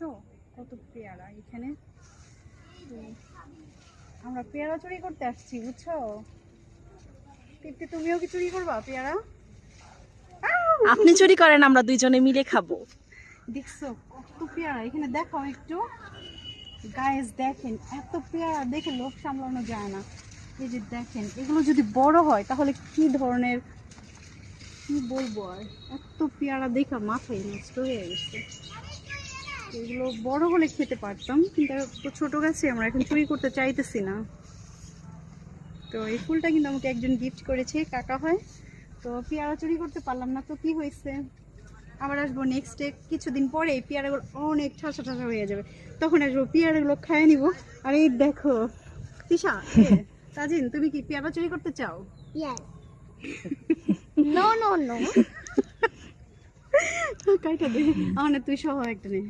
দেখছো কত পেয়ারা এখানে। তো আমরা পেয়ারা চুরি করতে আসছি বুঝছো। তৃপ্তি তুমিও কি চুরি করবা পেয়ারা? আপনি চুরি করেন, আমরা দুইজনে মিলে খাবো। দেখছো কত পেয়ারা এখানে, দেখো একটু গাইস, দেখেন এত পেয়ারা দেখে লোভ সামলানো যায় না। এই যে দেখেন, এগুলো যদি বড় হয় তাহলে কি ধরনের, কি বলবো আর, এত পেয়ারা দেখে মাথায় নষ্ট হয়ে গেছে। এগুলো বড় হলে খেতে পারতাম, কিন্তু তো ছোট গাছে আমরা এখন চুরি করতে চাইতেছি না। তো এই ফুলটা কিন্তু আমাকে একজন গিফট করেছে, কাকা হয়। তো পেয়ারা চুরি করতে পারলাম না, তো কি হয়েছে, আবার আসবো নেক্সট কিছুদিন পরে এই পেয়ারাগুলো অনেক ঠাসা ঠাসা হয়ে যাবে, তখন আসবো পেয়ারাগুলো খায় নিব। আর এই দেখো তিশা, তাজিন, তুমি কি পেয়ারা চুরি করতে চাও? Yes. No, no, no. কাইটা দে, আমার তুই সহ একটা নে।